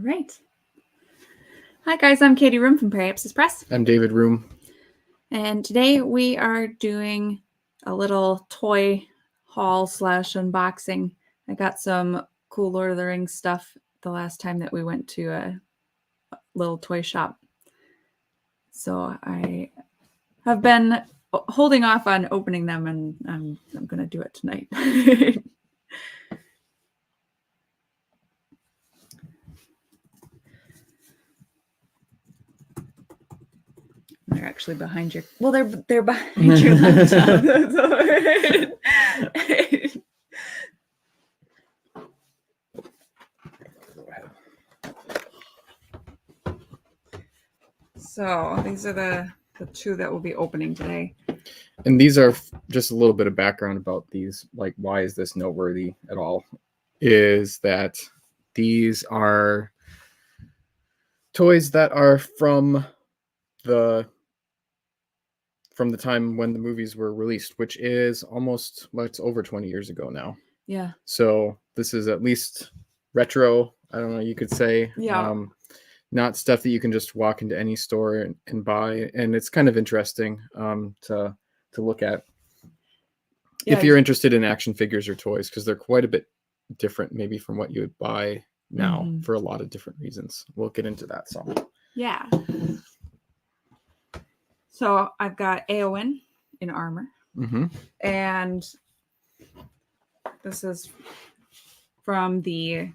right. Hi guys, I'm Katie Room from Periapsis Press. I'm David Room. And today we are doing a little toy haul / unboxing. I got some cool Lord of the Rings stuff the last time that we went to a little toy shop. So I have been holding off on opening them, and I'm going to do it tonight. They're actually behind your. Well, they're behind your laptop. That's all right. So these are the two that we'll be opening today. And these are just a little bit of background about these. Like, why is this noteworthy at all? Is that these are toys that are from the time when the movies were released, which is it's over 20 years ago now. Yeah. So this is at least retro, I don't know, you could say. Yeah. Not stuff that you can just walk into any store and buy. And it's kind of interesting to look at if you're interested in action figures or toys, because they're quite a bit different maybe from what you would buy now for a lot of different reasons. We'll get into that some. Yeah. So I've got Eowyn in armor. And this is from the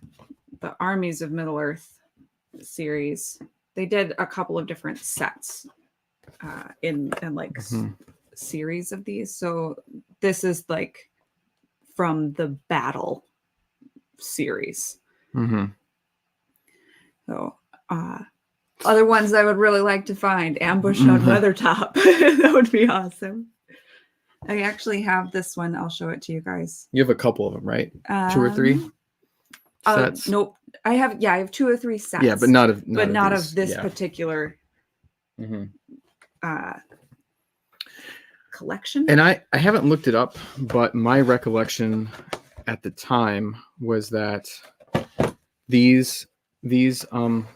Armies of Middle-earth series. They did a couple of different sets in like series of these. So this is like from the battle series. So other ones I would really like to find: Ambush on Weathertop. That would be awesome. I actually have this one. I'll show it to you guys. You have a couple of them, right? 2 or 3 sets? Nope. I have 2 or 3 sets. Yeah, but not of this particular collection. And I haven't looked it up, but my recollection at the time was that these 6-inch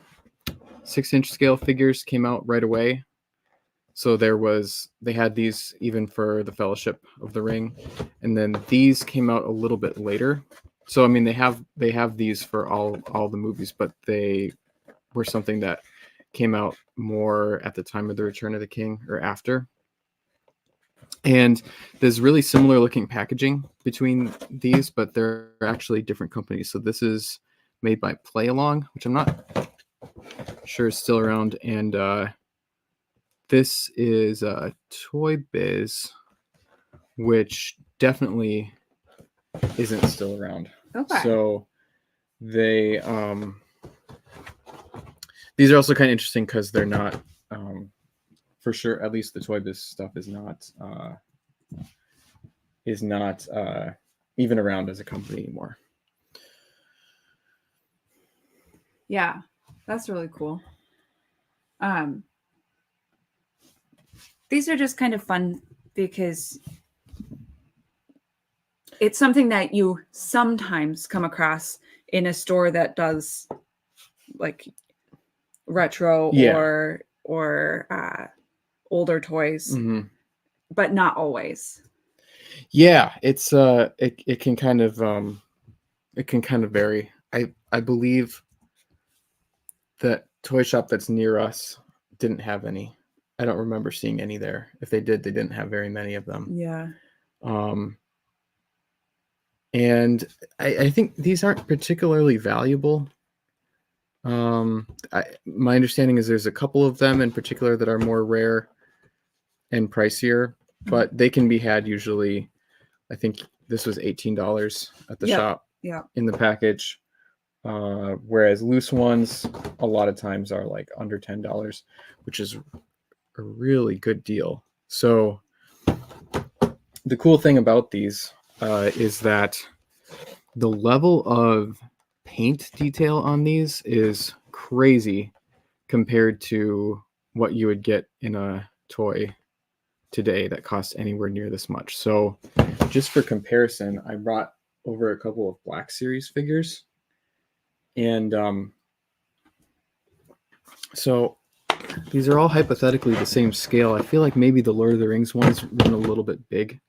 scale figures came out right away. So they had these even for the Fellowship of the Ring, and then these came out a little bit later. So I mean, they have these for all the movies, but they were something that came out more at the time of the Return of the King or after. And there's really similar looking packaging between these, but they're actually different companies. So this is made by Play Along, which I'm not sure is still around, and this is Toy Biz, which definitely isn't still around. Okay. So they these are also kind of interesting because they're not for sure, at least the Toy Biz stuff is not even around as a company anymore. Yeah, that's really cool. These are just kind of fun because it's something that you sometimes come across in a store that does like retro or older toys, but not always. Yeah, it's it can kind of vary. I believe that toy shop that's near us didn't have any. I don't remember seeing any there. If they did, they didn't have very many of them. Yeah. And I think these aren't particularly valuable. My understanding is there's a couple of them in particular that are more rare and pricier, but they can be had usually. I think this was $18 at the shop in the package. Whereas loose ones a lot of times are like under $10, which is a really good deal. So the cool thing about these is that the level of paint detail on these is crazy compared to what you would get in a toy today that costs anywhere near this much. So just for comparison, I brought over a couple of Black Series figures, and So these are all hypothetically the same scale. I feel like maybe the Lord of the Rings ones run a little bit big,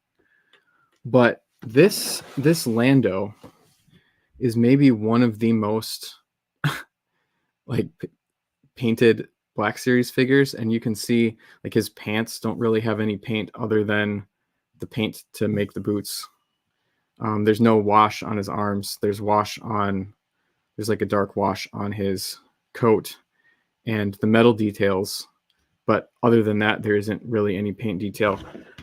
but this Lando is maybe one of the most like painted Black Series figures, and you can see like his pants don't really have any paint other than the paint to make the boots. There's no wash on his arms. There's like a dark wash on his coat and the metal details. But other than that, there isn't really any paint detail.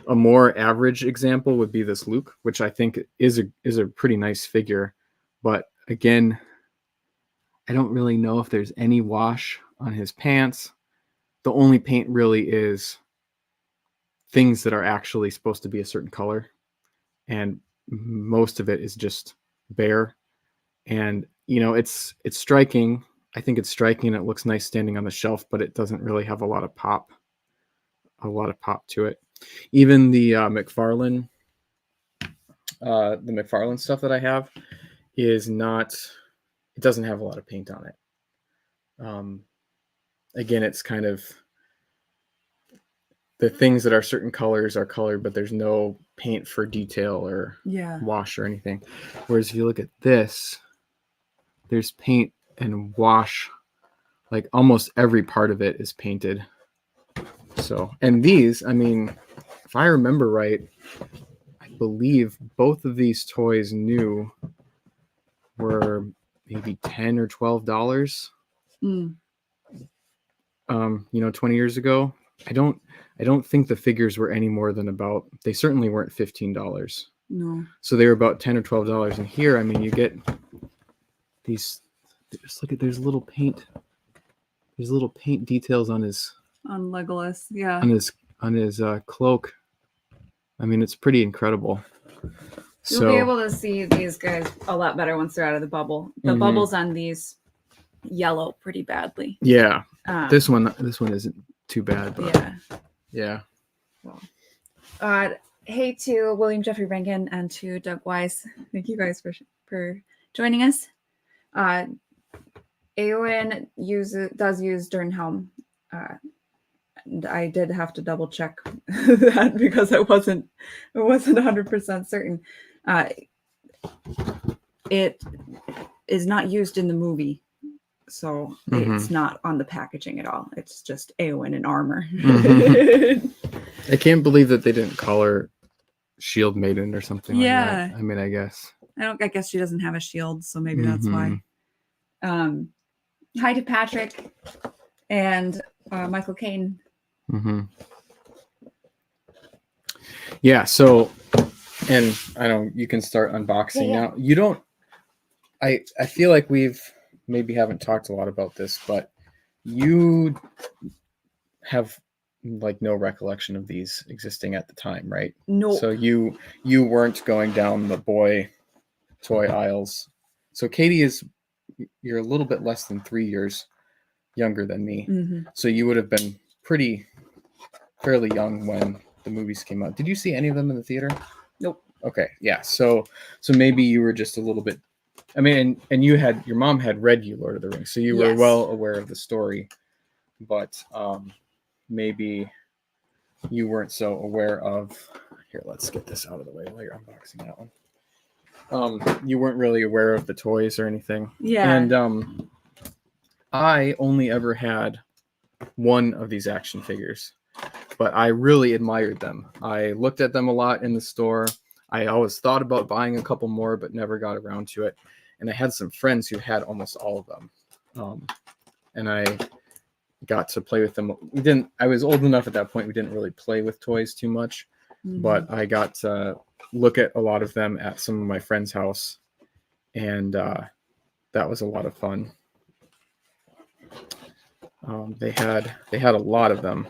A more average example would be this Luke, which I think is a pretty nice figure. But again, I don't really know if there's any wash on his pants. The only paint really is things that are actually supposed to be a certain color. And most of it is just bare. And, it's striking. I think it's striking. It looks nice standing on the shelf, but it doesn't really have a lot of pop to it. Even the McFarlane stuff that I have is not, it doesn't have a lot of paint on it. Again, it's kind of the things that are certain colors are colored, but there's no paint for detail or wash or anything. Whereas if you look at this, there's paint and wash, like almost every part of it is painted. So, and these, I mean, if I remember right, I believe both of these toys new were maybe $10 or $12. 20 years ago. I don't think the figures were any more than they certainly weren't $15. No. So they were about $10 or $12. And here, I mean, you get these, just look at, there's little paint details on Legolas. Yeah. On his cloak. I mean, it's pretty incredible. You'll be able to see these guys a lot better once they're out of the bubble. The bubbles on these yellow pretty badly. Yeah. This one isn't too bad. But yeah. Well, hey to William Jeffrey Rankin and to Doug Wise. Thank you guys for joining us. Eowyn does use Durnhelm. And I did have to double check that because it wasn't 100% certain. It is not used in the movie, so it's not on the packaging at all. It's just Eowyn in armor. I can't believe that they didn't call her Shield Maiden or something like that. I mean, I guess. I guess she doesn't have a shield, so maybe that's why. Hi to Patrick and Michael Caine. Yeah, so, and I don't, you can start unboxing now. You don't, I feel like haven't talked a lot about this, but you have like no recollection of these existing at the time, right? No. So you weren't going down the boy toy aisles. So Katie you're a little bit less than 3 years younger than me. So you would have been fairly young when the movies came out. Did you see any of them in the theater? Nope. Okay. Yeah. So maybe you were just a little bit, I mean, and your mom had read you Lord of the Rings, so you were well aware of the story, but maybe you weren't so aware of, here, let's get this out of the way while you're unboxing that one. You weren't really aware of the toys or anything. Yeah. And I only ever had one of these action figures, but I really admired them. I looked at them a lot in the store. I always thought about buying a couple more, but never got around to it. And I had some friends who had almost all of them. And I got to play with them. I was old enough at that point. We didn't really play with toys too much, but I got to look at a lot of them at some of my friends' house. And that was a lot of fun. They had a lot of them,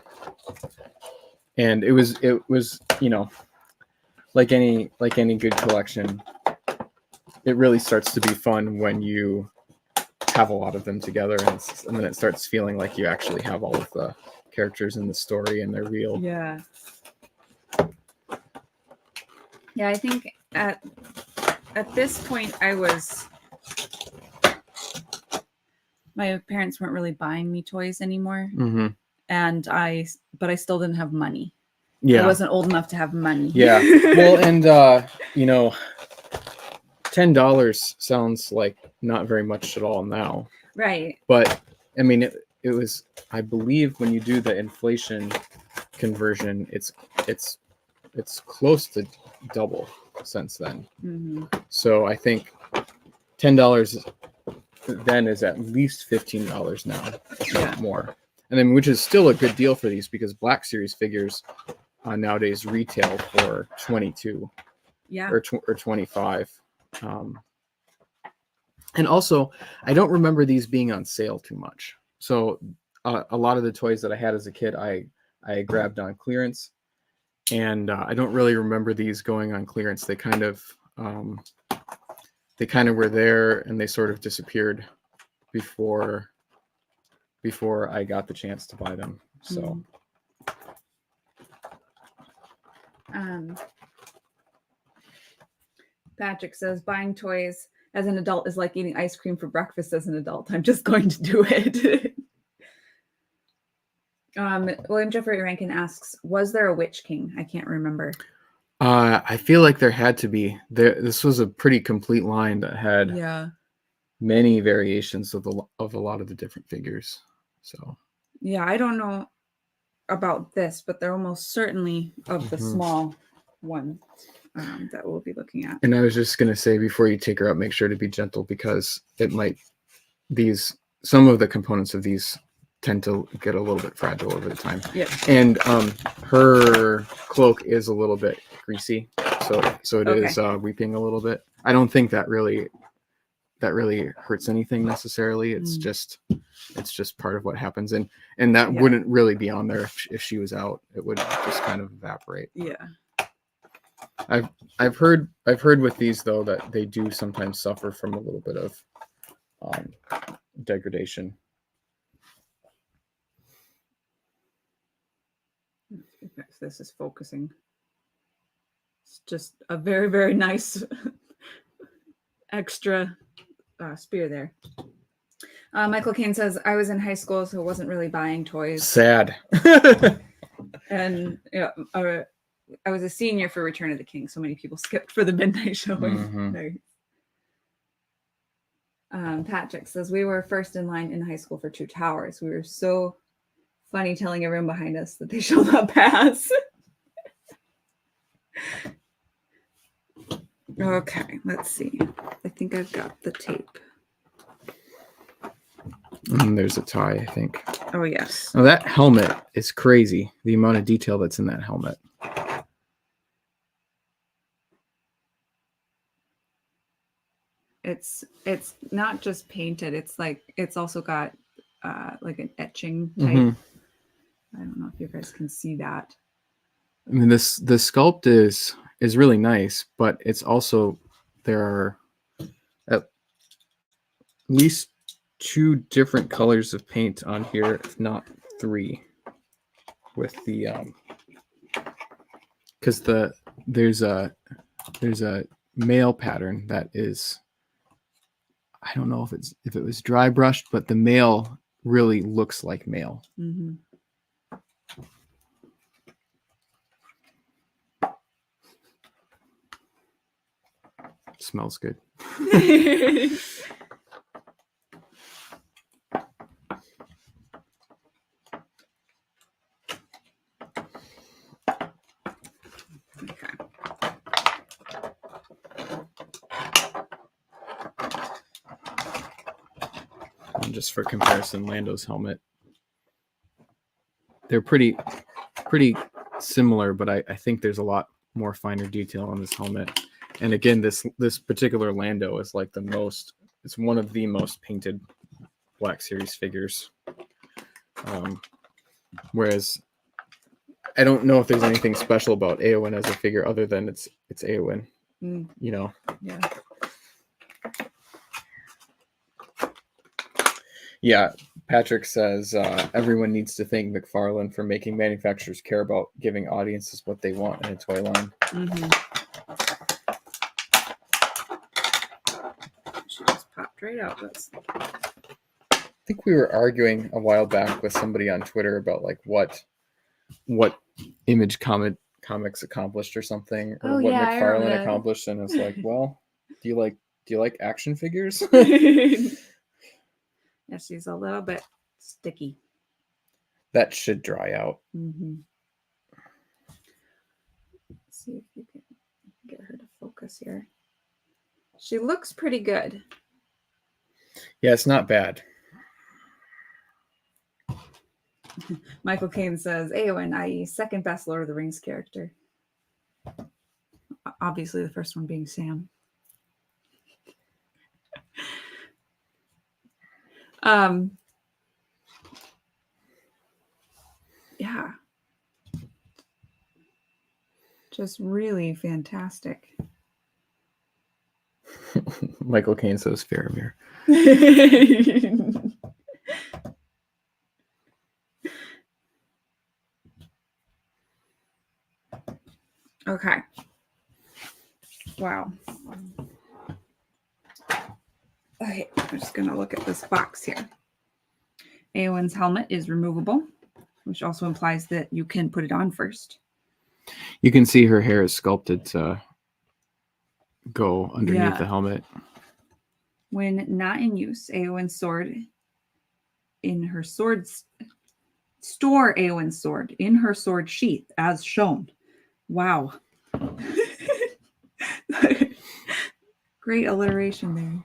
and it was like any good collection, it really starts to be fun when you have a lot of them together, and then it starts feeling like you actually have all of the characters in the story and they're real. Yeah, I think at this point I was my parents weren't really buying me toys anymore. Mm-hmm. But I still didn't have money. Yeah. I wasn't old enough to have money. Yeah. Well, and $10 sounds like not very much at all now. Right. But I mean, it was, I believe when you do the inflation conversion, it's close to double since then. Mm-hmm. So I think $10 then is at least $15 now, if not more. And then, which is still a good deal for these, because Black Series figures nowadays retail for $22, or $25. And also, I don't remember these being on sale too much. So a lot of the toys that I had as a kid, I grabbed on clearance, and I don't really remember these going on clearance. They kind of were there, and they sort of disappeared before I got the chance to buy them. So. Patrick says buying toys as an adult is like eating ice cream for breakfast as an adult. I'm just going to do it. William Jeffrey Rankin asks, was there a Witch King? I can't remember. I feel like there had to be. This was a pretty complete line that had many variations of a lot of the different figures. So yeah, I don't know about this, but they're almost certainly of the small one that we'll be looking at. And I was just gonna say, before you take her out, make sure to be gentle, because some of the components of these tend to get a little bit fragile over the time. Yeah. And her cloak is a little bit greasy, so it is weeping a little bit. I don't think that really hurts anything necessarily. It's just part of what happens, and that wouldn't really be on there if she was out. It would just kind of evaporate. Yeah. I've heard with these, though, that they do sometimes suffer from a little bit of degradation. If this is focusing. It's just a very, very nice extra spear there. Michael Kane says, I was in high school, so I wasn't really buying toys. Sad. And I was a senior for Return of the King, so many people skipped for the midnight showing. Patrick says, we were first in line in high school for Two Towers. We were so funny telling everyone behind us that they shall not pass. Okay, let's see. I think I've got the tape. And there's a tie, I think. Oh, yes. Oh, that helmet is crazy. The amount of detail that's in that helmet. It's not just painted. It's also got like an etching type. I don't know if you guys can see that. I mean, the sculpt is really nice, but it's also, there are at least 2 different colors of paint on here, if not 3, with the because there's a male pattern that is, I don't know if it was dry brushed, but the male really looks like male. Smells good. And just for comparison, Lando's helmet, they're pretty similar, but I think there's a lot more finer detail on this helmet. And again, this particular Lando is like it's one of the most painted Black Series figures. Whereas I don't know if there's anything special about Eowyn as a figure other than it's Eowyn. You know. Yeah. Yeah, Patrick says everyone needs to thank McFarlane for making manufacturers care about giving audiences what they want in a toy line. She just popped right out. think we were arguing a while back with somebody on Twitter about like what Image Comics accomplished or something, or Oh what yeah, I remember McFarlane that. accomplished, and it's like, well, do you like action figures? Yeah, she's a little bit sticky. That should dry out. Mm-hmm. Let's see if you can get her to focus here. She looks pretty good. Yeah, it's not bad. Michael Caine says, Eowyn, i.e. second best Lord of the Rings character. Obviously the first one being Sam. Yeah. Just really fantastic. Michael Caine says Faramir. Okay. Wow. Okay, I'm just going to look at this box here. Eowyn's helmet is removable, which also implies that you can put it on first. You can see her hair is sculpted to go underneath the helmet. When not in use, Eowyn's sword in her store Eowyn's sword in her sword sheath as shown. Wow. Great alliteration there.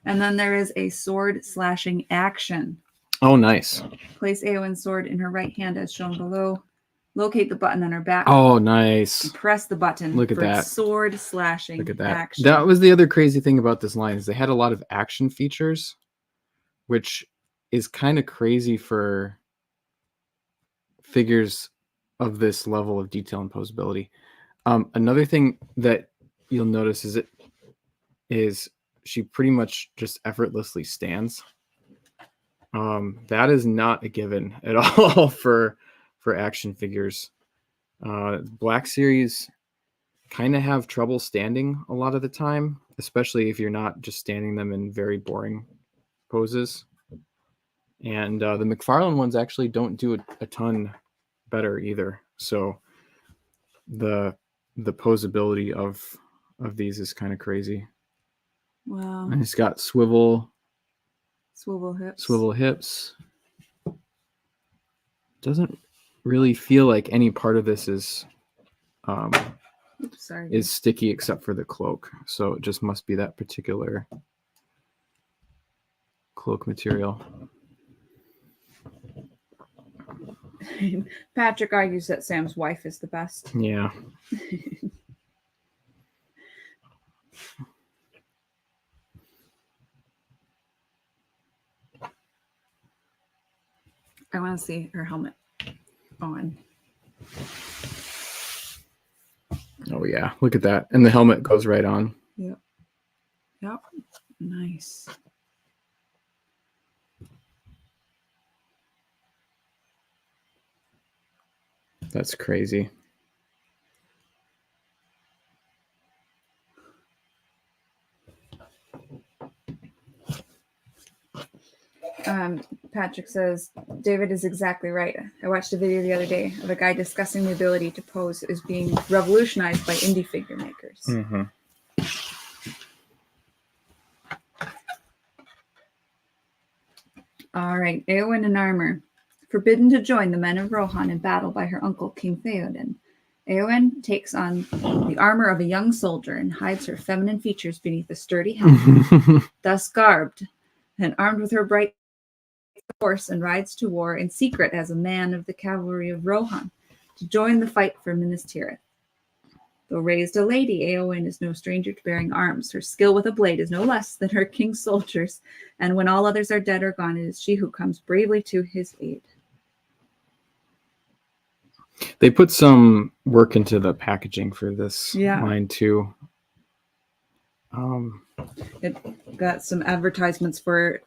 And then there is a sword slashing action. Oh, nice. Place Eowyn's sword in her right hand as shown below. Locate the button on her back. Oh, nice. And press the button. Look at that. Sword slashing Look at that. action. That was the other crazy thing about this line is they had a lot of action features, which is kind of crazy for figures of this level of detail and posability. Another thing that you'll notice is she pretty much just effortlessly stands. That is not a given at all for action figures. Black Series kind of have trouble standing a lot of the time, especially if you're not just standing them in very boring poses. And the McFarlane ones actually don't do a ton better either. So the posability of these is kind of crazy. Wow. And it's got swivel hips. Doesn't really feel like any part of this is sticky except for the cloak. So it just must be that particular cloak material. Patrick argues that Sam's wife is the best. Yeah. I want to see her helmet on. Oh yeah, look at that. And the helmet goes right on. Yep. Nice. That's crazy. Patrick says, David is exactly right. I watched a video the other day of a guy discussing the ability to pose as being revolutionized by indie figure makers. Mm-hmm. All right, Eowyn in armor. Forbidden to join the men of Rohan in battle by her uncle, King Theoden. Eowyn takes on the armor of a young soldier and hides her feminine features beneath a sturdy helmet. Thus garbed and armed with her bright horse, and rides to war in secret as a man of the cavalry of Rohan to join the fight for Minas Tirith. Though raised a lady, Eowyn is no stranger to bearing arms. Her skill with a blade is no less than her king's soldiers, and when all others are dead or gone, it is she who comes bravely to his aid. They put some work into the packaging for this line too. It got some advertisements for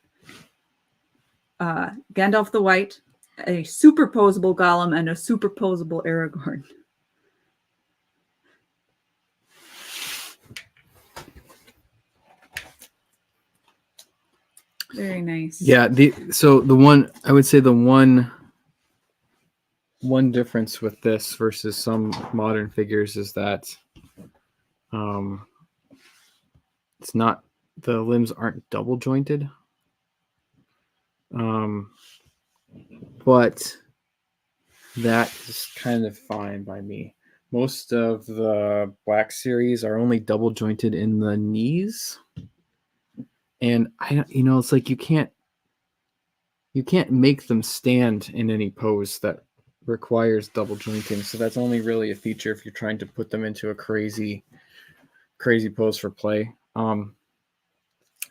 Gandalf the White, a superposable Gollum, and a superposable Aragorn. Very nice. Yeah, I would say the one difference with this versus some modern figures is that it's not, the limbs aren't double jointed. But that is kind of fine by me. Most of the Black series are only double jointed in the knees. And it's like you can't make them stand in any pose that requires double jointing. So that's only really a feature if you're trying to put them into a crazy pose for play. And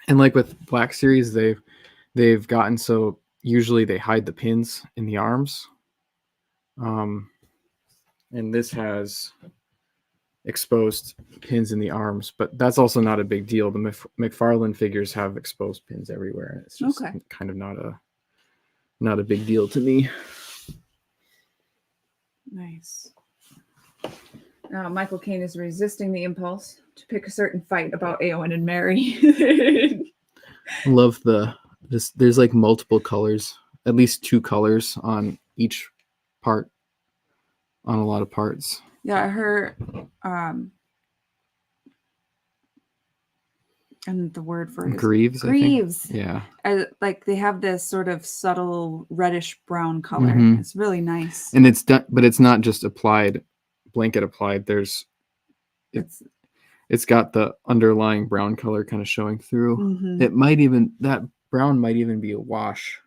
like with Black series, they've gotten so usually they hide the pins in the arms. And this has exposed pins in the arms, but that's also not a big deal. The McFarlane figures have exposed pins everywhere. It's just kind of not a big deal to me. Nice. Michael Caine is resisting the impulse to pick a certain fight about Eowyn and Mary. Love there's like multiple colors, at least 2 colors on each part, on a lot of parts. Yeah, her and the word for it is Greaves. Greaves. Yeah. Like they have this sort of subtle reddish brown color. Mm-hmm. It's really nice. And it's done, but it's not just blanket applied. It's got the underlying brown color kind of showing through. Mm-hmm. That brown might even be a wash.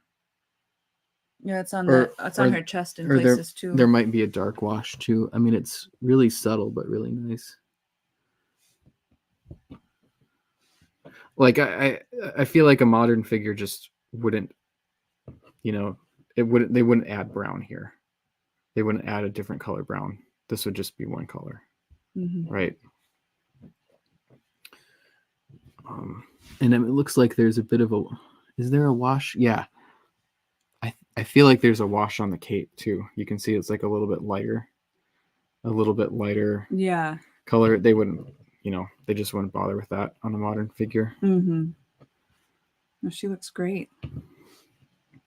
Yeah, it's on her chest in places too. There might be a dark wash too. I mean, it's really subtle, but really nice. Like I feel like a modern figure just wouldn't, they wouldn't add brown here. They wouldn't add a different color brown. This would just be one color, right? And it looks like there's a bit of is there a wash? Yeah. I feel like there's a wash on the cape too. You can see it's like a little bit lighter. Yeah. Color. They wouldn't, they just wouldn't bother with that on a modern figure. Mm-hmm. Well, she looks great.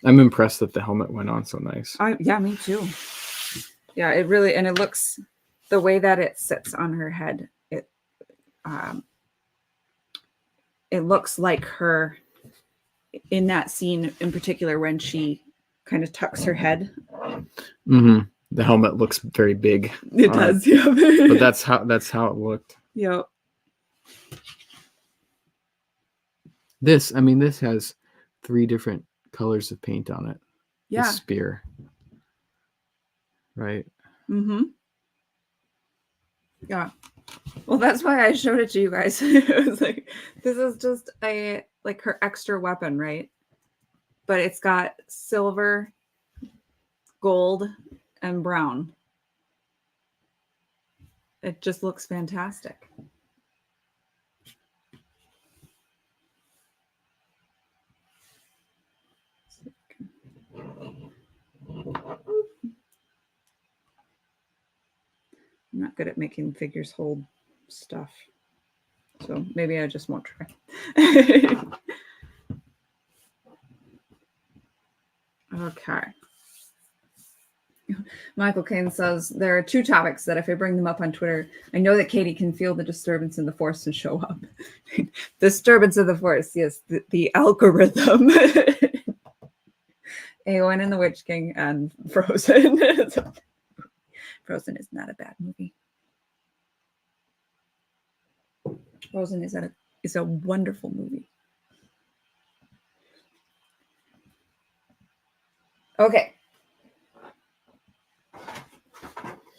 I'm impressed that the helmet went on so nice. Yeah, me too. Yeah, it really, and it looks, the way that it sits on her head, it looks like her in that scene in particular when she kind of tucks her head. Mm-hmm. The helmet looks very big. It does, yeah. But that's how it looked. Yep. This has 3 different colors of paint on it. Yeah. The spear. Right. Mm-hmm. Yeah. Well, that's why I showed it to you guys. It was like, this is just her extra weapon, right? But it's got silver, gold, and brown. It just looks fantastic. I'm not good at making figures hold stuff, so maybe I just won't try. Okay. Michael Caine says, there are 2 topics that if I bring them up on Twitter, I know that Katie can feel the disturbance in the Force and show up. Disturbance of the Force, yes, the algorithm. Eowyn and the Witch King and Frozen. Frozen is not a bad movie. Frozen is a wonderful movie. Okay.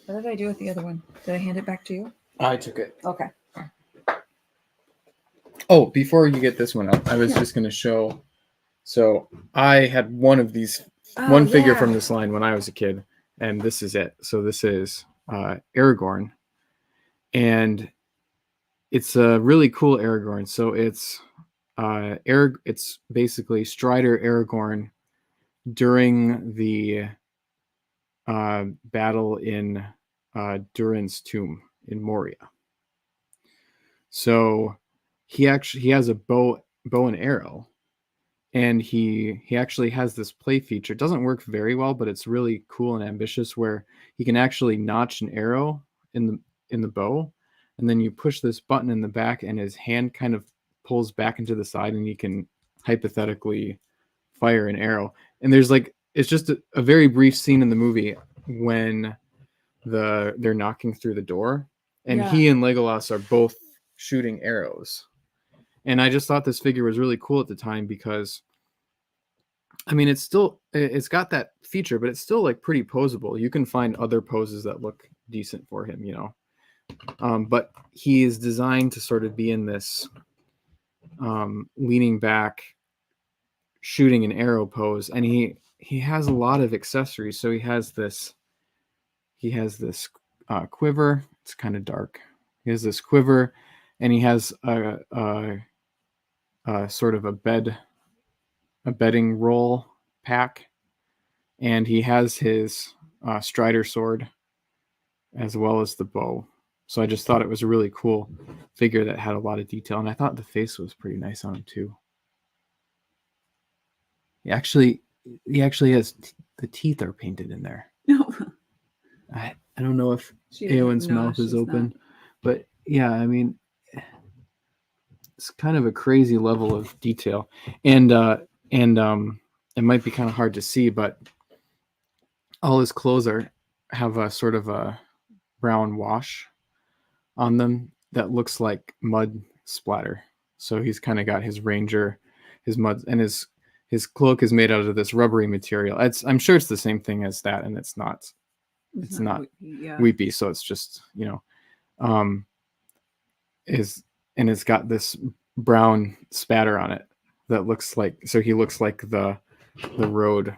What did I do with the other one? Did I hand it back to you? I took it. Okay. Oh, before you get this one up, I was just going to show. So I had one of these, figure from this line when I was a kid, and this is it. So this is Aragorn, and it's a really cool Aragorn. So it's it's basically Strider Aragorn during the battle in Durin's tomb in Moria. So he has a bow and arrow, and he actually has this play feature. It doesn't work very well, but it's really cool and ambitious, where he can actually notch an arrow in the bow, and then you push this button in the back, and his hand kind of pulls back into the side, and he can hypothetically fire an arrow. And there's like, it's just a very brief scene in the movie when they're knocking through the door, and he and Legolas are both shooting arrows. And I just thought this figure was really cool at the time, because I mean, it's got that feature, but it's still like pretty posable. You can find other poses that look decent for him, you know. But he is designed to sort of be in this leaning back, shooting an arrow pose, and he has a lot of accessories. So he has this quiver. It's kind of dark. He has this quiver, and he has a sort of a bedding roll pack, and he has his Strider sword as well as the bow. So I just thought it was a really cool figure that had a lot of detail, and I thought the face was pretty nice on him too. He actually has the teeth are painted in there. No. I don't know if Eowyn's mouth is open, but yeah, I mean, it's kind of a crazy level of detail, and it might be kind of hard to see, but all his clothes have a sort of a brown wash on them that looks like mud splatter. So he's kind of got his ranger, his mud, and his cloak is made out of this rubbery material. I'm sure it's the same thing as that, and it's not. It's not weepy, so it's just, you know, and it's got this brown spatter on it that looks like, so he looks like the road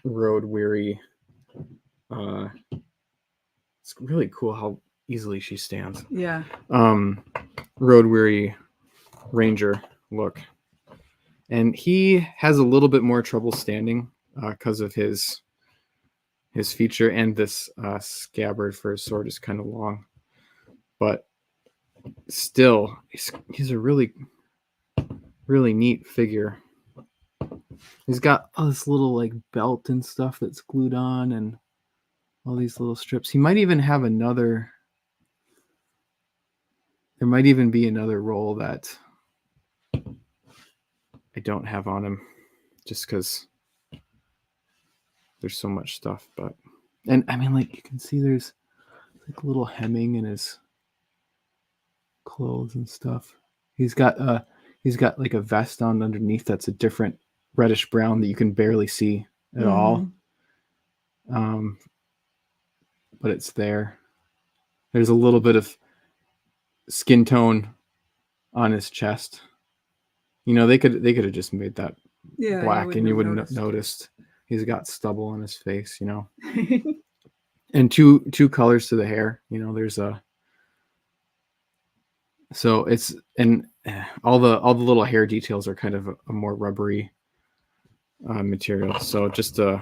weary. It's really cool how easily she stands. Yeah. Road weary ranger look, and he has a little bit more trouble standing because of his feature, and this scabbard for his sword is kind of long, but still he's a really neat figure. He's got all this little like belt and stuff that's glued on, and all these little strips. He might even have there might even be another roll that I don't have on him, just because there's so much stuff. But, and I mean, like, you can see there's like a little hemming in his clothes and stuff. He's got like a vest on underneath that's a different reddish brown that you can barely see at all. But it's there. There's a little bit of skin tone on his chest. You know, they could have just made that black, and you wouldn't have noticed. He's got stubble on his face, you know. And two colors to the hair. You know, there's so it's, and all the little hair details are kind of a more rubbery material. So just a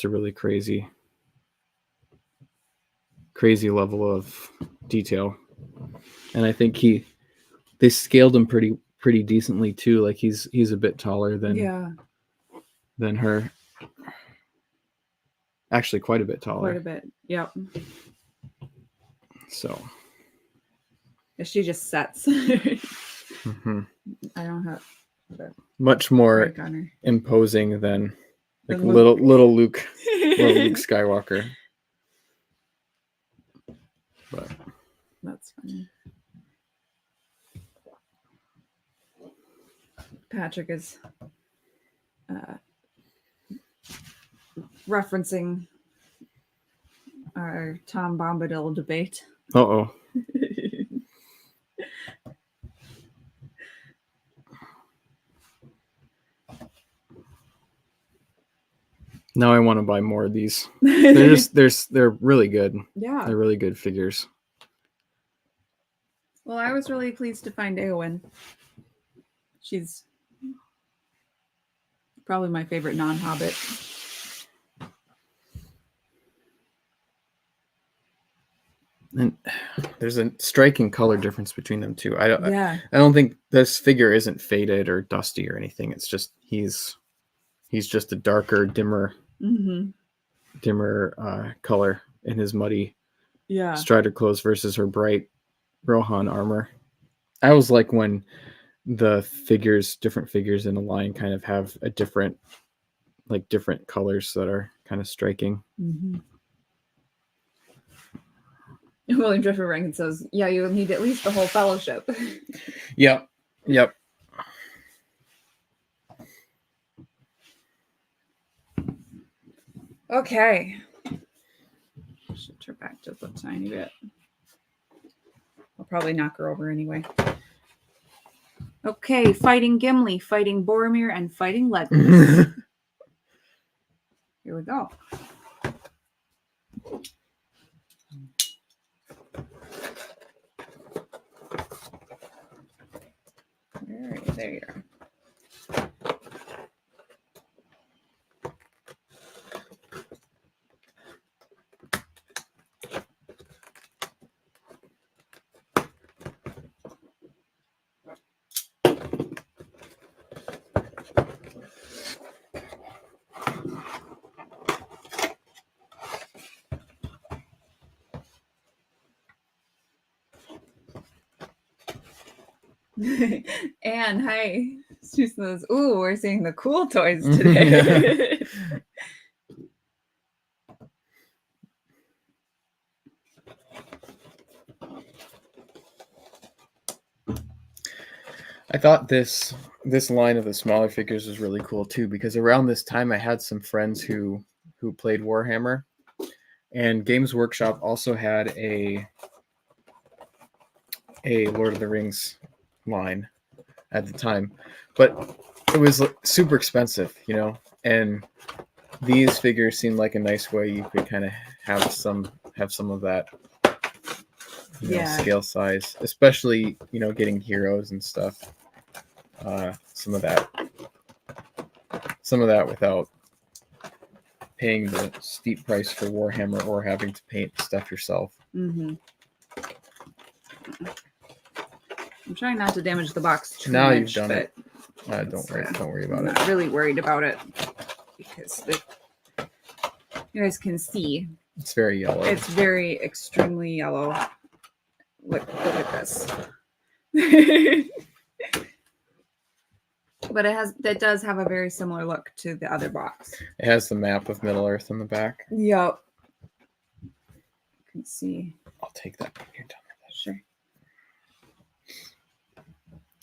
really crazy level of detail. And I think they scaled him pretty decently too. Like he's a bit taller than her. Actually, quite a bit taller. Quite a bit. Yep. So she just sets. I don't have much more imposing than like little Luke Skywalker. But that's funny. Patrick is referencing our Tom Bombadil debate. Uh-oh. Now I want to buy more of these. They're really good. Yeah. They're really good figures. Well, I was really pleased to find Eowyn. She's probably my favorite non-Hobbit. And there's a striking color difference between them too. Yeah. I don't think this figure isn't faded or dusty or anything. It's just he's just a darker, dimmer color in his muddy Strider clothes versus her bright Rohan armor. I always like when the different figures in a line kind of have a different colors that are kind of striking. William Jeffrey Rankin says, yeah, you'll need at least the whole fellowship. Yep. Okay. Should turn back just a tiny bit. I'll probably knock her over anyway. Okay, fighting Gimli, fighting Boromir, and fighting Legolas. Here we go. There you are. Anne, hi. She says, ooh, we're seeing the cool toys today. I thought this line of the smaller figures was really cool too, because around this time I had some friends who played Warhammer, and Games Workshop also had a Lord of the Rings line at the time, but it was super expensive, and these figures seemed like a nice way you could kind of have some of that scale size, especially getting heroes and stuff. Some of that without paying the steep price for Warhammer or having to paint stuff yourself. I'm trying not to damage the box too now much. You've done it. Don't worry about it. I'm not really worried about it because you guys can see it's very yellow. It's very extremely yellow. Look at this. But it does have a very similar look to the other box. It has the map of Middle Earth on the back. Yep. You can see. I'll take that when you're done with that. Sure.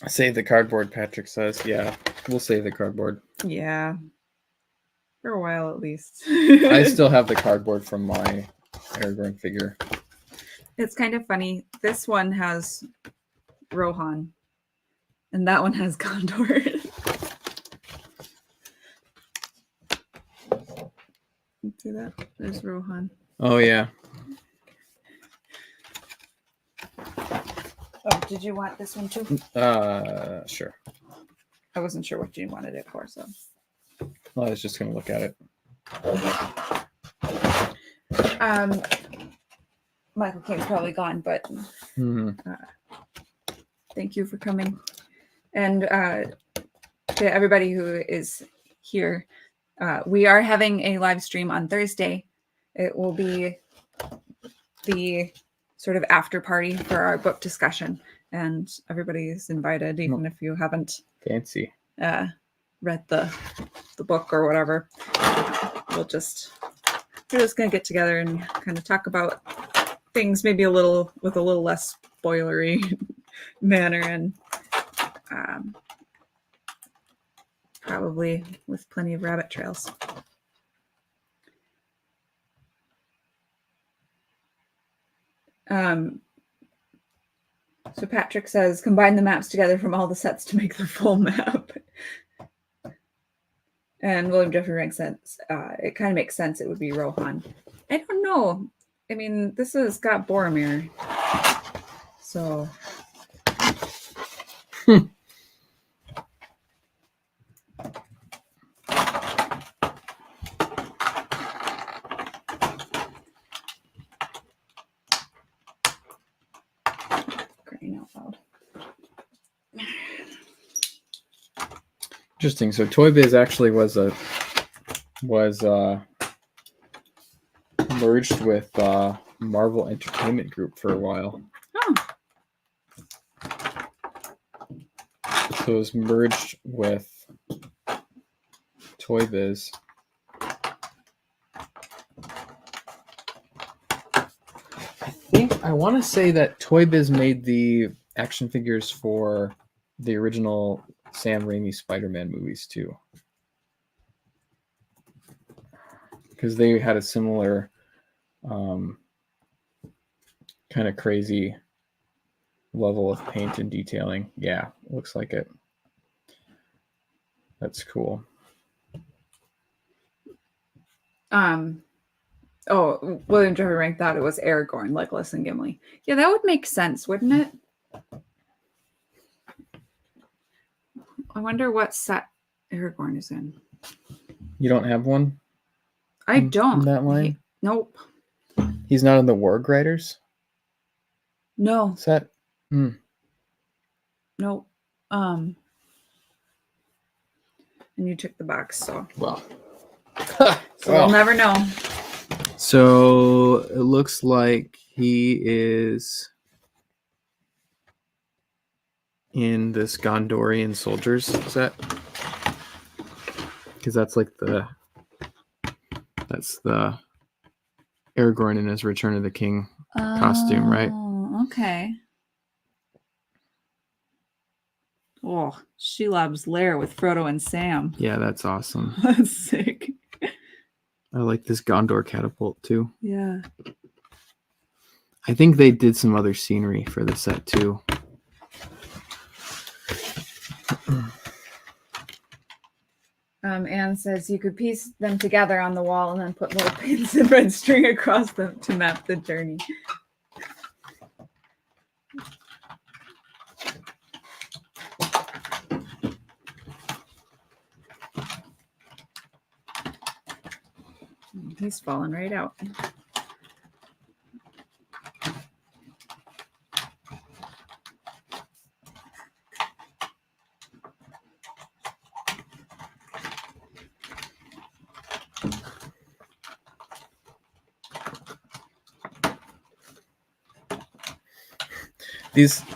Save the cardboard, Patrick says. Yeah, we'll save the cardboard. Yeah. For a while at least. I still have the cardboard from my Aragorn figure. It's kind of funny. This one has Rohan. And that one has Gondor. See that? There's Rohan. Oh, yeah. Oh, did you want this one too? Sure. I wasn't sure what you wanted it for, so. Well, I was just going to look at it. Michael King's probably gone, but thank you for coming. And to everybody who is here, we are having a live stream on Thursday. It will be the sort of after party for our book discussion, and everybody is invited, even if you haven't fancy read the book or whatever. We're just gonna get together and kind of talk about things maybe with a little less spoilery manner, and probably with plenty of rabbit trails. So Patrick says, combine the maps together from all the sets to make the full map. And William Jeffrey Rank says, it kind of makes sense it would be Rohan. I don't know. I mean, this has got Boromir. So... Interesting. So Toy Biz actually was merged with Marvel Entertainment Group for a while. Oh. So it was merged with Toy Biz. I want to say that Toy Biz made the action figures for the original Sam Raimi Spider-Man movies too. Because they had a similar kind of crazy level of paint and detailing. Yeah, looks like it. That's cool. Oh, William Jeffrey Rank thought it was Aragorn, Legolas, and Gimli. Yeah, that would make sense, wouldn't it? I wonder what set Aragorn is in. You don't have one? I don't. In that line? Nope. He's not in the Warg Riders No. set? Nope. And you took the box, so. Well. So we'll never know. So it looks like he is in this Gondorian soldiers set. Because that's the Aragorn in his Return of the King costume, right? Oh, okay. Oh, Shelob's lair with Frodo and Sam. Yeah, that's awesome. That's sick. I like this Gondor catapult too. Yeah. I think they did some other scenery for the set too. Anne says you could piece them together on the wall and then put little pins and red string across them to map the journey. He's falling right out.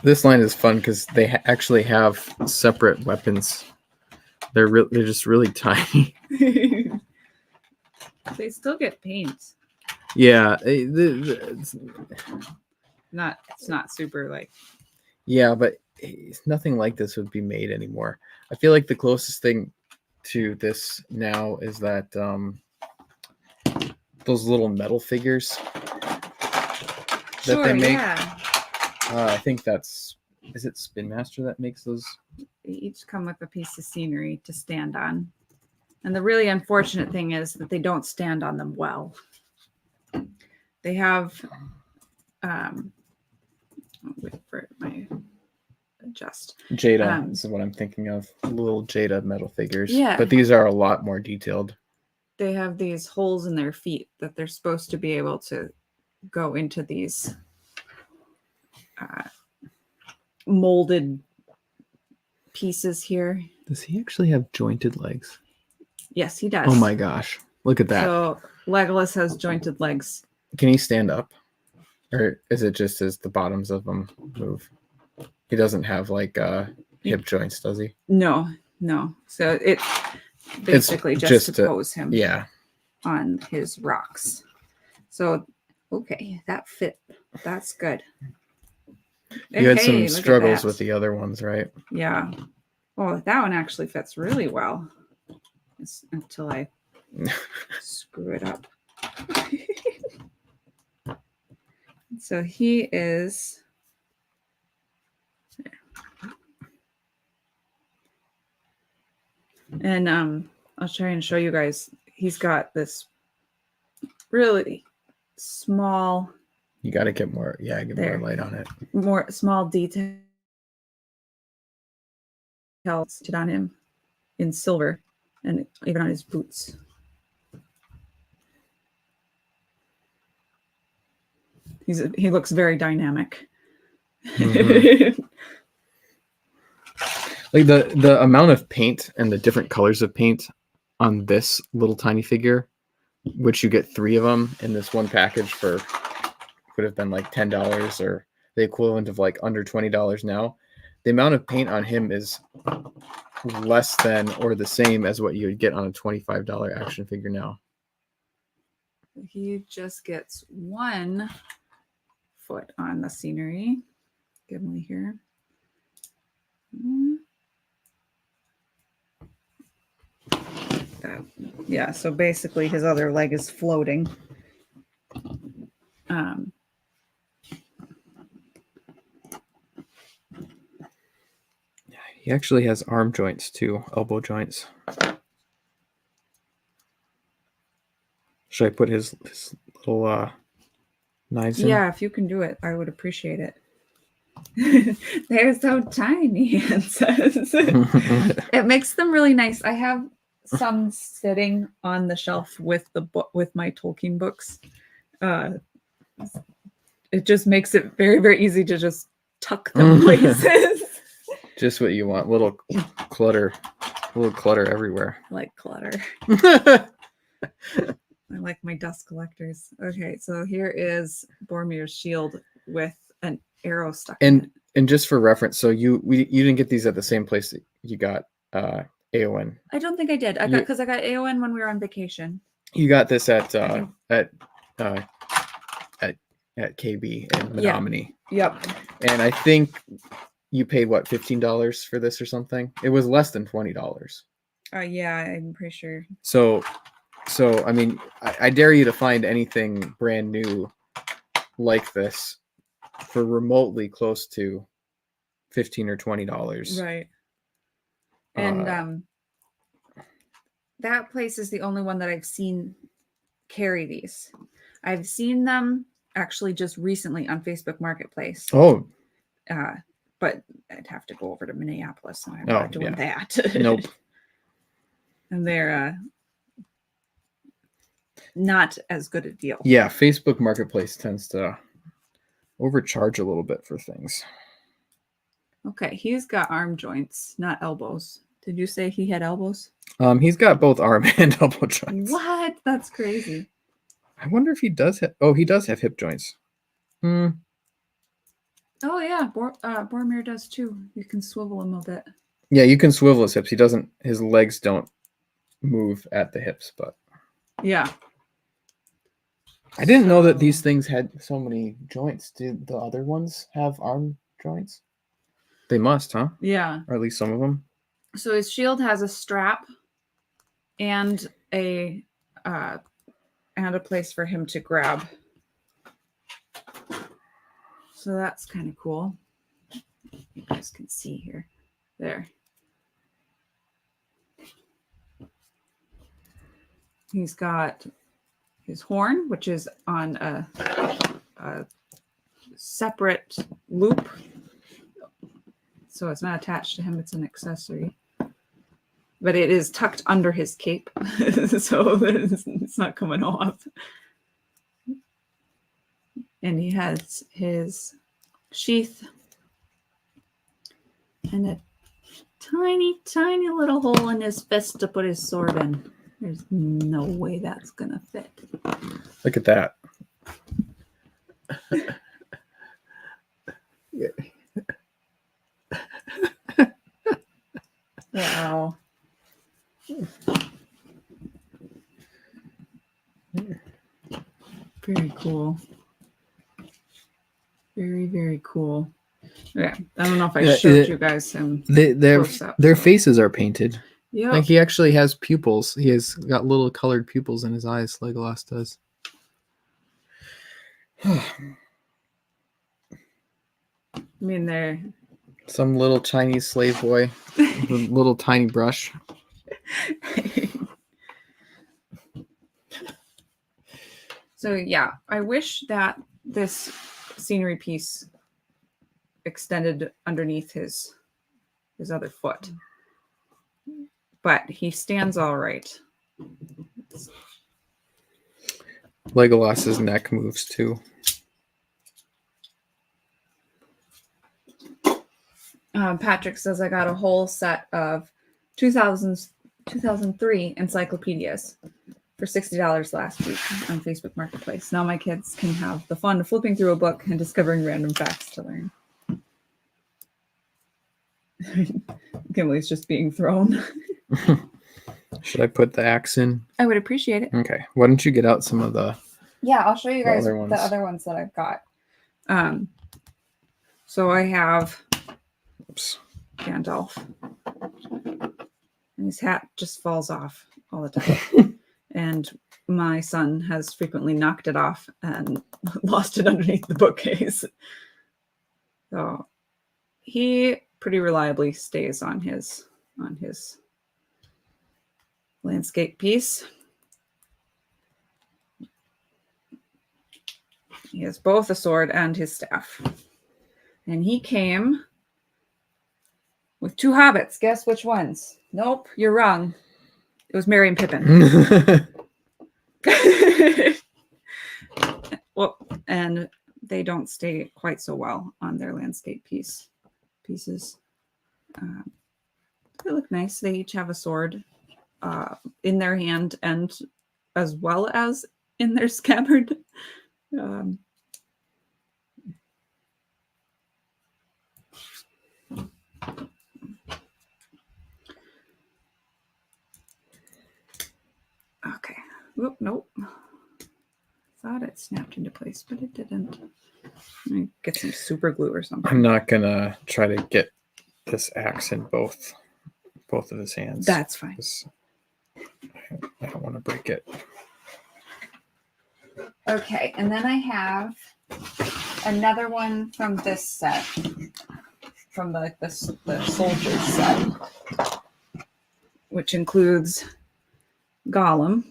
This line is fun because they actually have separate weapons. They're just really tiny. They still get paint. Yeah, It's not super like. Yeah, but nothing like this would be made anymore. I feel like the closest thing to this now is that those little metal figures that they make. Yeah. I think is it Spin Master that makes those? They each come with a piece of scenery to stand on. And the really unfortunate thing is that they don't stand on them well. They have wait for my adjust. Jada is what I'm thinking of. Little Jada metal figures. Yeah. But these are a lot more detailed. They have these holes in their feet that they're supposed to be able to go into these molded pieces here. Does he actually have jointed legs? Yes, he does. Oh my gosh. Look at that. So Legolas has jointed legs. Can he stand up? Or is it just as the bottoms of them move? He doesn't have like hip joints, does he? No. So it's basically just to pose him on his rocks. So, okay, that fit. That's good. You had some struggles with the other ones, right? Yeah. Oh, that one actually fits really well. Until I screw it up. So he is. And I'll try and show you guys. He's got this really small. You got to get more. Yeah, get more light on it. More small details on him in silver, and even on his boots. He looks very dynamic. Mm-hmm. Like the amount of paint and the different colors of paint on this little tiny figure, which you get 3 of them in this one package for would have been like $10 or the equivalent of like under $20 now. The amount of paint on him is less than or the same as what you would get on a $25 action figure now. He just gets 1 foot on the scenery. Gimli here. Yeah, so basically his other leg is floating. He actually has arm joints too, elbow joints. Should I put his little knives in? Yeah, if you can do it, I would appreciate it. They're so tiny, it says. It makes them really nice. I have some sitting on the shelf with the book with my Tolkien books. It just makes it very, very easy to just tuck them places. Just what you want. Little clutter everywhere. Like clutter. I like my dust collectors. Okay, so here is Boromir's shield with an arrow stuck in it. And just for reference, so you didn't get these at the same place that you got AON. I don't think I did. I got AON when we were on vacation. You got this at KB and Menominee. Yep. And I think you paid what, $15 for this or something? It was less than $20. Yeah, I'm pretty sure. So I mean, I dare you to find anything brand new like this for remotely close to $15 or $20. Right. And that place is the only one that I've seen carry these. I've seen them actually just recently on Facebook Marketplace. Oh. But I'd have to go over to Minneapolis, and I'm not doing that. Nope. And they're not as good a deal. Yeah, Facebook Marketplace tends to overcharge a little bit for things. Okay, he's got arm joints, not elbows. Did you say he had elbows? He's got both arm and elbow joints. What? That's crazy. I wonder if he does have... Oh, he does have hip joints. Oh, yeah. Boromir does, too. You can swivel him a bit. Yeah, you can swivel his hips. He doesn't... His legs don't move at the hips, but... Yeah. I didn't know that these things had so many joints. Do the other ones have arm joints? They must, huh? Yeah. Or at least some of them. So his shield has a strap and a place for him to grab. So that's kind of cool. You guys can see here. There. He's got his horn, which is on a separate loop. So it's not attached to him, it's an accessory. But it is tucked under his cape, so it's not coming off. And he has his sheath and a tiny, tiny little hole in his fist to put his sword in. There's no way that's going to fit. Look at that. Wow. Very cool. Very, very cool. Yeah, I don't know if I showed you guys him. Their faces are painted. Yeah. Like he actually has pupils. He has got little colored pupils in his eyes, Legolas does. I mean, they're some little Chinese slave boy with a little tiny brush. So yeah, I wish that this scenery piece extended underneath his other foot. But he stands all right. Legolas's neck moves too. Patrick says I got a whole set of 2003 encyclopedias for $60 last week on Facebook Marketplace. Now my kids can have the fun of flipping through a book and discovering random facts to learn. Kimberly's just being thrown. Should I put the axe in? I would appreciate it. Okay. Why don't you get out some of the... Yeah, I'll show you guys other ones. the other ones that I've got. So I have Gandalf. And his hat just falls off all the time. And my son has frequently knocked it off and lost it underneath the bookcase. So he pretty reliably stays on his landscape piece. He has both a sword and his staff. And he came with 2 hobbits. Guess which ones? Nope, you're wrong. It was Merry and Pippin. Well, and they don't stay quite so well on their landscape pieces. They look nice. They each have a sword in their hand and as well as in their scabbard. Okay. Whoop, nope. Thought it snapped into place, but it didn't. Let me get some super glue or something. I'm not gonna try to get this axe in both of his hands. That's fine. I don't want to break it. Okay, and then I have another one from this set, from the soldiers set, which includes Gollum,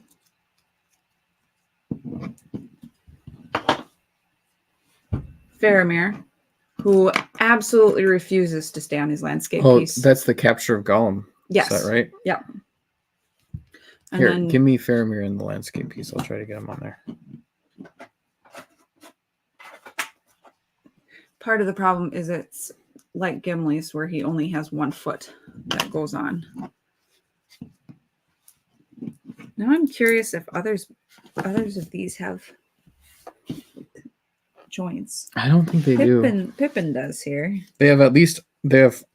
Faramir, who absolutely refuses to stay on his landscape piece. Oh, that's the capture of Gollum. Yes. Is that right? Yep. And Here, then, give me Faramir in the landscape piece. I'll try to get him on there. part of the problem is it's like Gimli's, where he only has 1 foot that goes on. Now I'm curious if others of these have joints. I don't think they do. Pippin does here. They have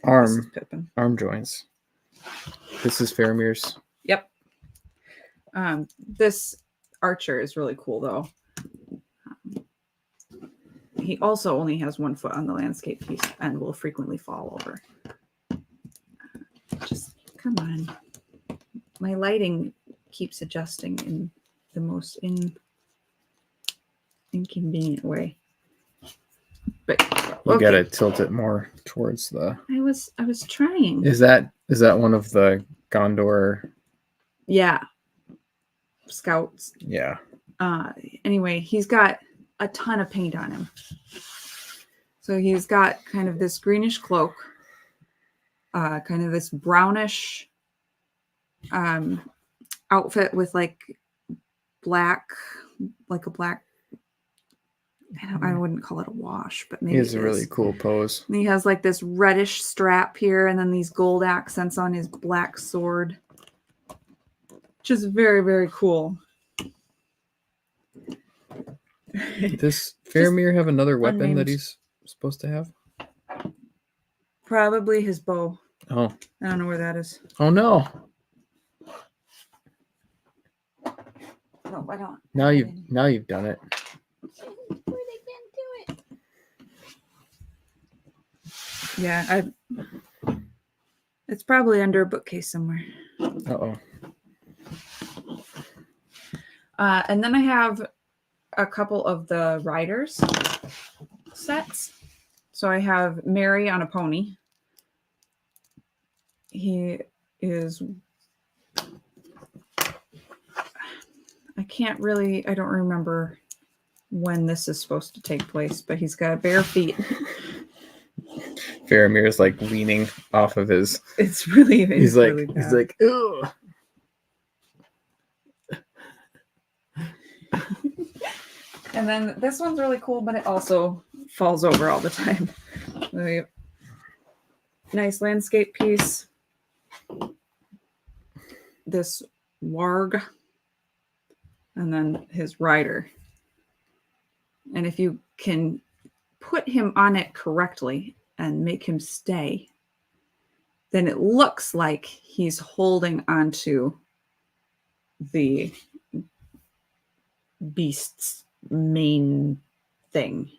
arm Pippin. arm joints. This is Faramir's. Yep. This archer is really cool though. He also only has 1 foot on the landscape piece and will frequently fall over. Just come on. My lighting keeps adjusting in the most inconvenient way. But You gotta tilt it more towards the. I was trying. Is that one of the Gondor? Yeah. Scouts. Yeah. Anyway, he's got a ton of paint on him. So he's got kind of this greenish cloak, kind of this brownish outfit with like a black, I wouldn't call it a wash, but maybe He has a really cool pose. And he has like this reddish strap here and then these gold accents on his black sword, which is very, very cool. Does Faramir have another weapon that he's supposed to have? Probably his bow. Oh. I don't know where that is. Oh no. No, I don't. Now you've done it. Yeah, it's probably under a bookcase somewhere. Uh-oh. And then I have a couple of the riders sets. So I have Mary on a pony. He is... I don't remember when this is supposed to take place, but he's got bare feet. Faramir is like leaning off of his. It's really. He's really like, ugh. And then this one's really cool, but it also falls over all the time. nice landscape piece. This warg. And then his rider. And if you can put him on it correctly and make him stay, then it looks like he's holding onto the beast's main thing.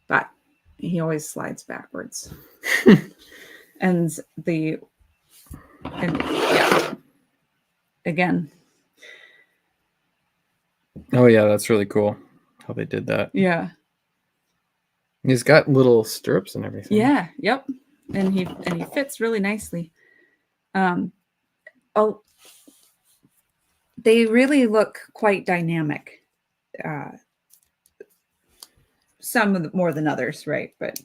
But he always slides backwards. And yeah, again. Oh yeah, that's really cool how they did that. Yeah. He's got little stirrups and everything. Yeah, yep. And he fits really nicely. They really look quite dynamic. Some of more than others, right? But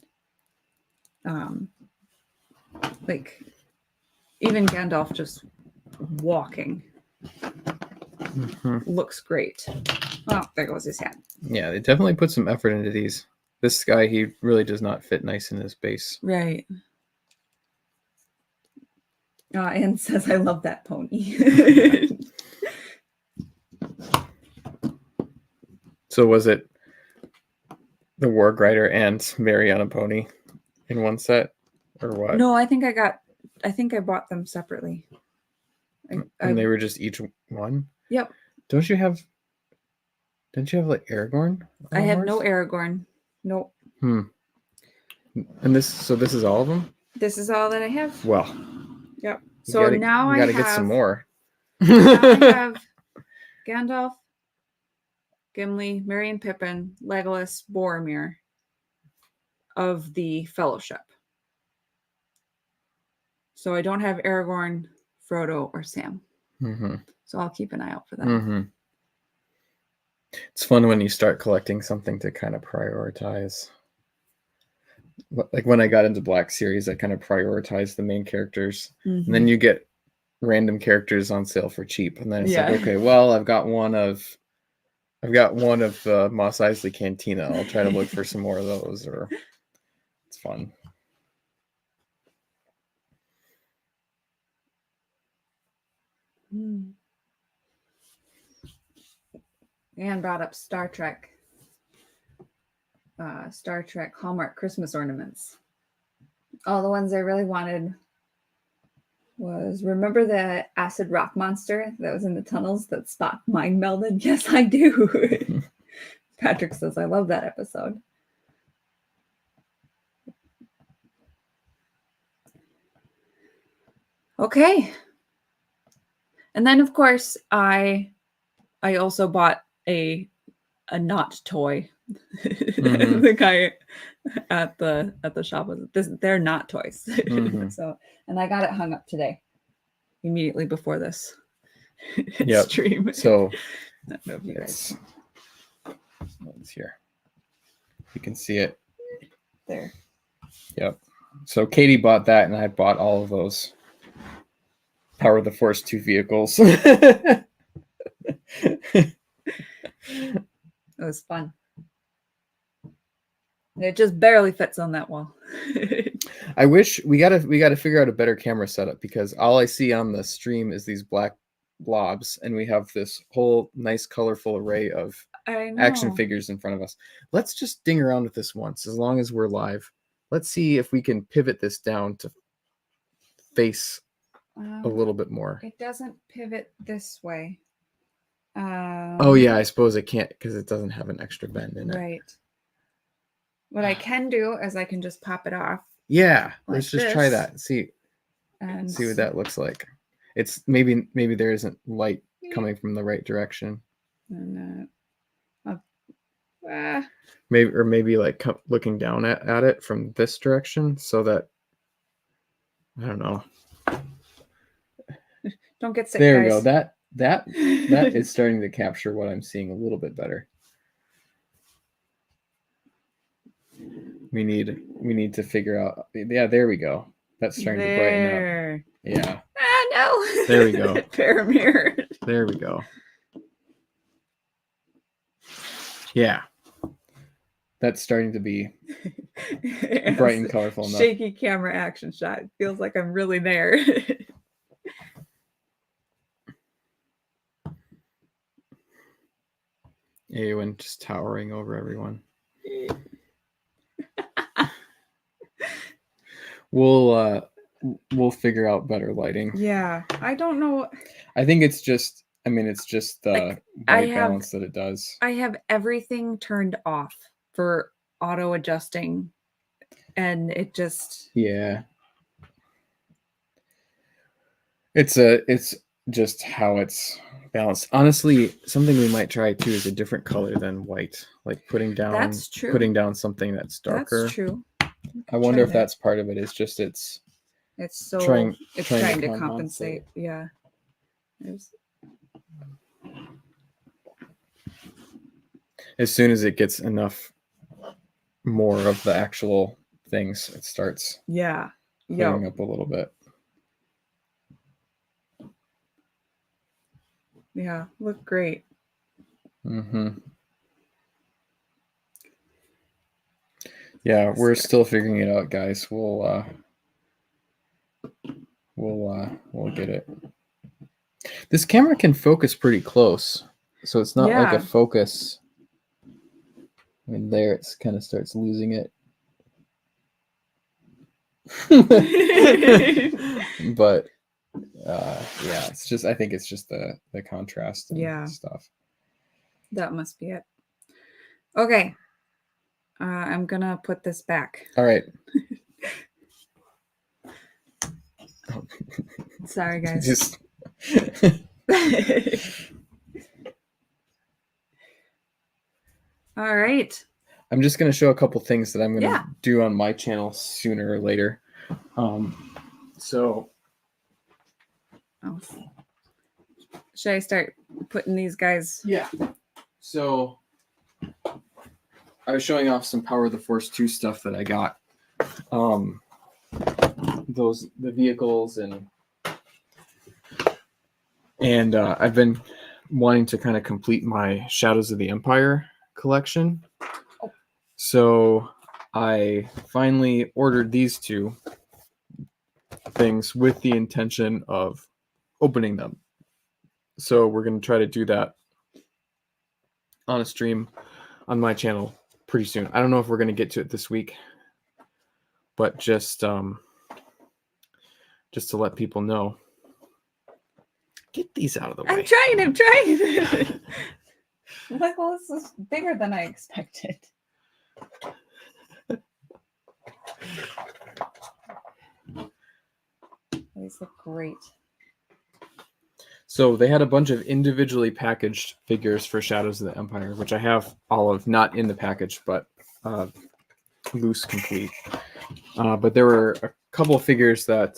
like even Gandalf just walking looks great. Oh, there goes his hat. Yeah, they definitely put some effort into these. This guy, he really does not fit nice in his base. Right. Anne says, I love that pony. So was it the Warg Rider and Mary on a pony in one set? Or what? No, I think I bought them separately. And they were just each one? Yep. Didn't you have like Aragorn? I have no Aragorn. Nope. And this is all of them? This is all that I have. Well. Yep. So now I gotta get some more. Now I have Gandalf, Gimli, Merry and Pippin, Legolas, Boromir of the Fellowship. So I don't have Aragorn, Frodo, or Sam. So I'll keep an eye out for that. It's fun when you start collecting something to kind of prioritize. Like when I got into Black Series, I kind of prioritized the main characters. And then you get random characters on sale for cheap. And then it's like, okay, well, I've got one of Mos Eisley Cantina. I'll try to look for some more of those. Or it's fun. Anne brought up Star Trek Hallmark Christmas ornaments. All the ones I really wanted was, remember the acid rock monster that was in the tunnels that Spock mind melded? Yes, I do. Patrick says, I love that episode. Okay. And then, of course, I also bought a not toy. The guy at the shop was they're not toys. So, and I got it hung up today, immediately before this stream. So I don't know if you guys. It's here. You can see it there. Yep. So Katie bought that, and I bought all of those Power of the Force 2 vehicles. It was fun. It just barely fits on that wall. I wish we gotta figure out a better camera setup, because all I see on the stream is these black blobs, and we have this whole nice colorful array of action figures in front of us. Let's just ding around with this once, as long as we're live. Let's see if we can pivot this down to face a little bit more. It doesn't pivot this way. Oh yeah, I suppose it can't, because it doesn't have an extra bend in it. Right. What I can do is I can just pop it off. Yeah, let's just try that and see what that looks like. It's maybe there isn't light coming from the right direction. And, maybe like looking down at it from this direction, so that, I don't know. Don't get sick. There guys. we go. That is starting to capture what I'm seeing a little bit better. We need to figure out. Yeah, there we go. That's starting to brighten up. Yeah. Ah, no. There we go. Faramir. There we go. Yeah. That's starting to be bright and colorful enough. Shaky camera action shot. It feels like I'm really there. Eowyn just towering over everyone. We'll figure out better lighting. Yeah, I don't know. I think it's just the white balance that it does. I have everything turned off for auto adjusting, and it just it's just how it's balanced. Honestly, something we might try too is a different color than white, like putting down something that's darker. That's true. I wonder if that's part of it. It's just it's trying to compensate. Yeah. As soon as it gets enough more of the actual things, it starts clearing up a little bit. Yeah, look great. Yeah, we're still figuring it out, guys. We'll get it. This camera can focus pretty close, so it's not like a focus. I mean, there it's kind of starts losing it. But yeah, it's just, I think it's just the contrast and stuff. That must be it. Okay. I'm gonna put this back. All right. Sorry, guys. Just all right. I'm just going to show a couple things that I'm going to do on my channel sooner or later. So should I start putting these guys? Yeah. So I was showing off some Power of the Force 2 stuff that I got. The vehicles and I've been wanting to kind of complete my Shadows of the Empire collection. So I finally ordered these two things with the intention of opening them. So we're going to try to do that on a stream on my channel pretty soon. I don't know if we're going to get to it this week, but just to let people know. Get these out of the way. I'm trying. Well, this is bigger than I expected. These look great. So they had a bunch of individually packaged figures for Shadows of the Empire, which I have all of, not in the package, but loose complete. But there were a couple of figures that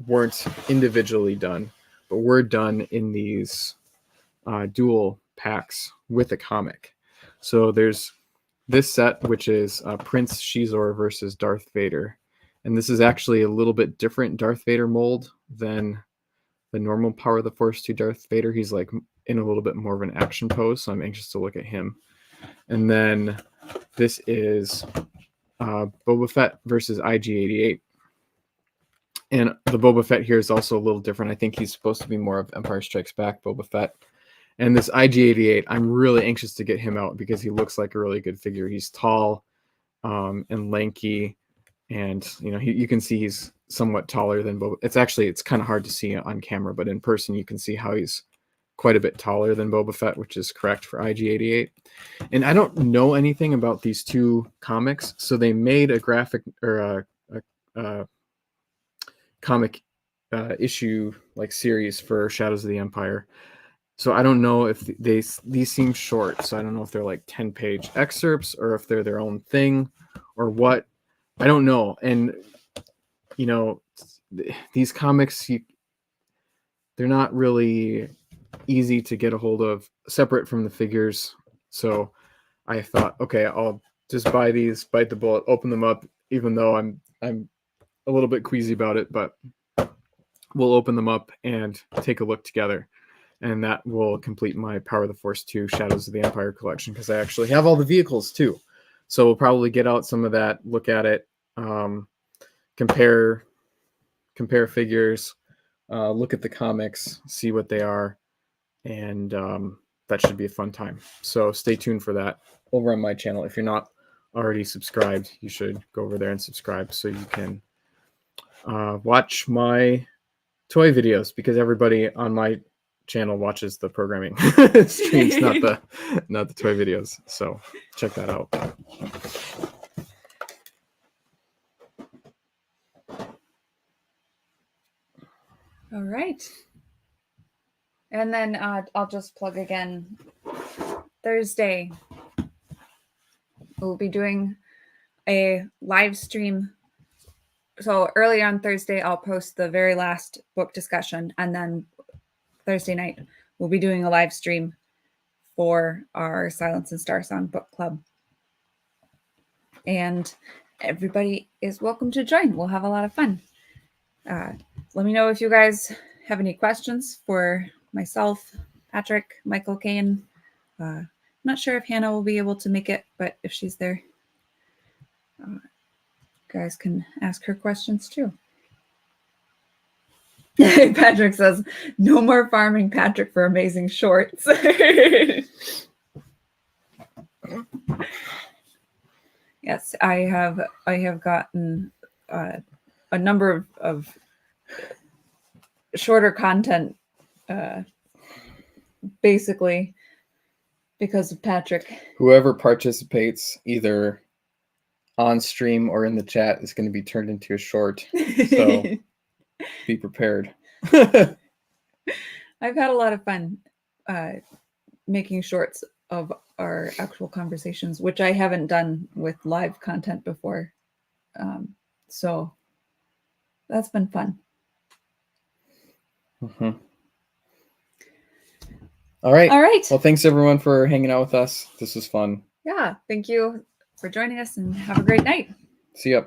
weren't individually done, but were done in these dual packs with a comic. So there's this set, which is Prince Shizor versus Darth Vader. And this is actually a little bit different Darth Vader mold than the normal Power of the Force 2 Darth Vader. He's like in a little bit more of an action pose, so I'm anxious to look at him. And then this is Boba Fett versus IG-88. And the Boba Fett here is also a little different. I think he's supposed to be more of Empire Strikes Back Boba Fett. And this IG-88, I'm really anxious to get him out because he looks like a really good figure. He's tall and lanky, and you can see he's somewhat taller than Boba. It's kind of hard to see on camera, but in person you can see how he's quite a bit taller than Boba Fett, which is correct for IG-88. And I don't know anything about these two comics, so they made a graphic or a comic issue like series for Shadows of the Empire. So I don't know if these seem short, so I don't know if they're like 10-page excerpts or if they're their own thing or what. I don't know. And these comics, they're not really easy to get a hold of separate from the figures. So I thought, okay, I'll just buy these, bite the bullet, open them up, even though I'm a little bit queasy about it, but we'll open them up and take a look together. And that will complete my Power of the Force 2 Shadows of the Empire collection, because I actually have all the vehicles too. So we'll probably get out some of that, look at it, compare figures, look at the comics, see what they are, and that should be a fun time. So stay tuned for that over on my channel. If you're not already subscribed, you should go over there and subscribe so you can watch my toy videos, because everybody on my channel watches the programming streams, not the toy videos. So check that out. All right. And then I'll just plug again. Thursday, we'll be doing a live stream. So early on Thursday, I'll post the very last book discussion. And then Thursday night, we'll be doing a live stream for our Silence and Star Song book club. And everybody is welcome to join. We'll have a lot of fun. Let me know if you guys have any questions for myself, Patrick, Michael, Kane. I'm not sure if Hannah will be able to make it, but if she's there, you guys can ask her questions too. Patrick says, no more farming Patrick for amazing shorts. Yes, I have gotten a number of shorter content, basically because of Patrick. Whoever participates either on stream or in the chat is going to be turned into a short. So be prepared. I've had a lot of fun making shorts of our actual conversations, which I haven't done with live content before. So that's been fun. Mm-hmm. All right. Well, thanks everyone for hanging out with us. This was fun. Yeah. Thank you for joining us and have a great night. See ya.